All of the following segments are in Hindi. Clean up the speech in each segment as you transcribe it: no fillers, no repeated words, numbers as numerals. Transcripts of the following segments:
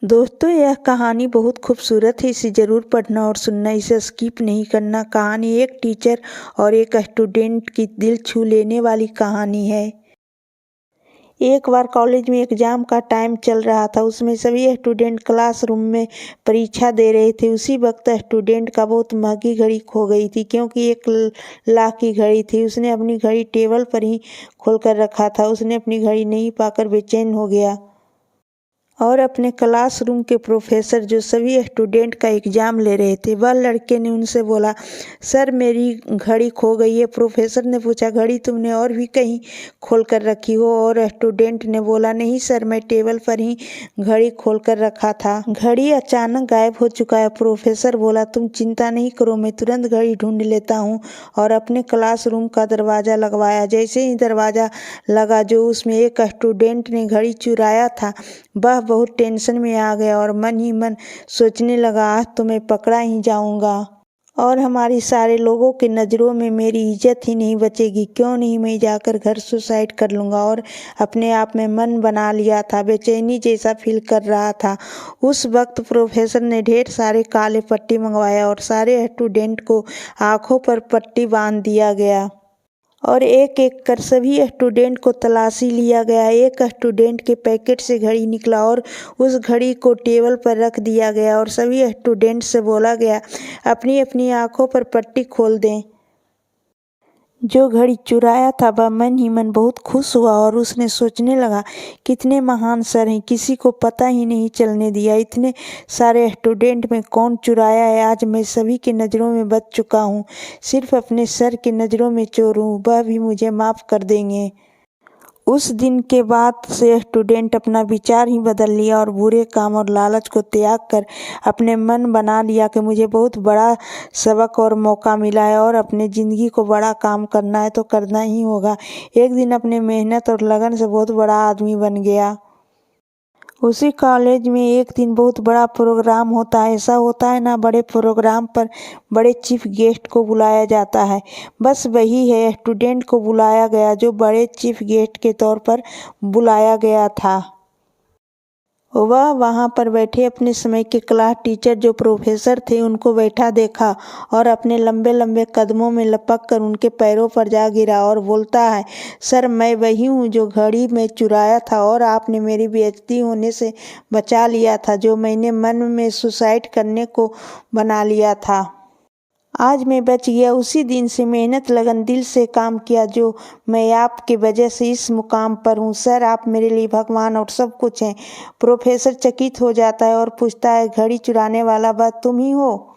दोस्तों, यह कहानी बहुत खूबसूरत है। इसे ज़रूर पढ़ना और सुनना, इसे स्किप नहीं करना। कहानी एक टीचर और एक स्टूडेंट की दिल छू लेने वाली कहानी है। एक बार कॉलेज में एग्ज़ाम का टाइम चल रहा था। उसमें सभी स्टूडेंट क्लासरूम में परीक्षा दे रहे थे। उसी वक्त स्टूडेंट का बहुत महंगी घड़ी खो गई थी, क्योंकि 1 लाख की घड़ी थी। उसने अपनी घड़ी टेबल पर ही खोल कर रखा था। उसने अपनी घड़ी नहीं पाकर बेचैन हो गया और अपने क्लासरूम के प्रोफेसर, जो सभी स्टूडेंट का एग्ज़ाम ले रहे थे, वह लड़के ने उनसे बोला, सर मेरी घड़ी खो गई है। प्रोफेसर ने पूछा, घड़ी तुमने और भी कहीं खोल कर रखी हो? और स्टूडेंट ने बोला, नहीं सर, मैं टेबल पर ही घड़ी खोल कर रखा था। घड़ी अचानक गायब हो चुका है। प्रोफेसर बोला, तुम चिंता नहीं करो, मैं तुरंत घड़ी ढूंढ लेता हूँ। और अपने क्लासरूम का दरवाज़ा लगवाया। जैसे ही दरवाज़ा लगा, जो उसमें एक स्टूडेंट ने घड़ी चुराया था, वह बहुत टेंशन में आ गया और मन ही मन सोचने लगा, आज तो मैं पकड़ा ही जाऊंगा और हमारी सारे लोगों की नज़रों में मेरी इज्जत ही नहीं बचेगी। क्यों नहीं मैं जाकर घर सुसाइड कर लूँगा। और अपने आप में मन बना लिया था, बेचैनी जैसा फील कर रहा था। उस वक्त प्रोफेसर ने ढेर सारे काले पट्टी मंगवाया और सारे स्टूडेंट को आँखों पर पट्टी बांध दिया गया और एक एक कर सभी स्टूडेंट को तलाशी लिया गया। एक स्टूडेंट के पैकेट से घड़ी निकला और उस घड़ी को टेबल पर रख दिया गया और सभी स्टूडेंट से बोला गया, अपनी अपनी आंखों पर पट्टी खोल दें। जो घड़ी चुराया था वह मन ही मन बहुत खुश हुआ और उसने सोचने लगा, कितने महान सर हैं, किसी को पता ही नहीं चलने दिया। इतने सारे स्टूडेंट में कौन चुराया है? आज मैं सभी की नज़रों में बच चुका हूँ। सिर्फ अपने सर की नज़रों में चोर हूँ, वह भी मुझे माफ़ कर देंगे। उस दिन के बाद से स्टूडेंट अपना विचार ही बदल लिया और बुरे काम और लालच को त्याग कर अपने मन बना लिया कि मुझे बहुत बड़ा सबक और मौका मिला है और अपने ज़िंदगी को बड़ा काम करना है तो करना ही होगा। एक दिन अपने मेहनत और लगन से बहुत बड़ा आदमी बन गया। उसी कॉलेज में एक दिन बहुत बड़ा प्रोग्राम होता है। ऐसा होता है ना, बड़े प्रोग्राम पर बड़े चीफ गेस्ट को बुलाया जाता है। बस वही है, स्टूडेंट को बुलाया गया, जो बड़े चीफ गेस्ट के तौर पर बुलाया गया था। वह वहाँ पर बैठे अपने समय के क्लास टीचर, जो प्रोफेसर थे, उनको बैठा देखा और अपने लंबे लंबे कदमों में लपक कर उनके पैरों पर जा गिरा और बोलता है, सर मैं वही हूँ जो घड़ी में चुराया था और आपने मेरी बेइज्जती होने से बचा लिया था, जो मैंने मन में सुसाइड करने को बना लिया था। आज मैं बच गया। उसी दिन से मेहनत लगन दिल से काम किया, जो मैं आपकी वजह से इस मुकाम पर हूँ। सर आप मेरे लिए भगवान और सब कुछ हैं। प्रोफेसर चकित हो जाता है और पूछता है, घड़ी चुराने वाला वह तुम ही हो?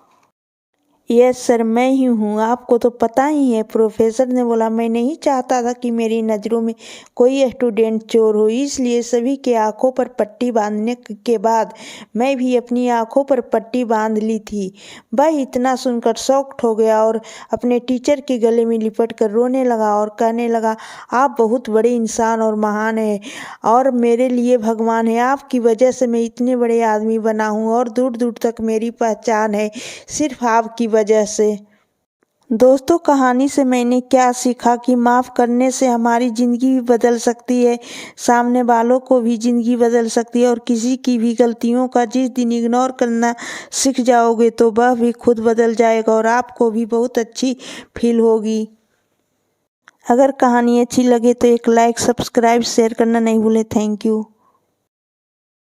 यस सर, मैं ही हूँ, आपको तो पता ही है। प्रोफेसर ने बोला, मैं नहीं चाहता था कि मेरी नज़रों में कोई स्टूडेंट चोर हो, इसलिए सभी के आंखों पर पट्टी बांधने के बाद मैं भी अपनी आंखों पर पट्टी बांध ली थी। वह इतना सुनकर शॉक्ड हो गया और अपने टीचर के गले में लिपट कर रोने लगा और कहने लगा, आप बहुत बड़े इंसान और महान हैं और मेरे लिए भगवान है। आपकी वजह से मैं इतने बड़े आदमी बना हूँ और दूर दूर तक मेरी पहचान है, सिर्फ आपकी वजह से। दोस्तों, कहानी से मैंने क्या सीखा कि माफ़ करने से हमारी ज़िंदगी भी बदल सकती है, सामने वालों को भी ज़िंदगी बदल सकती है और किसी की भी गलतियों का जिस दिन इग्नोर करना सीख जाओगे तो वह भी खुद बदल जाएगा और आपको भी बहुत अच्छी फील होगी। अगर कहानी अच्छी लगे तो एक लाइक, सब्सक्राइब, शेयर करना नहीं भूलें। Thank you.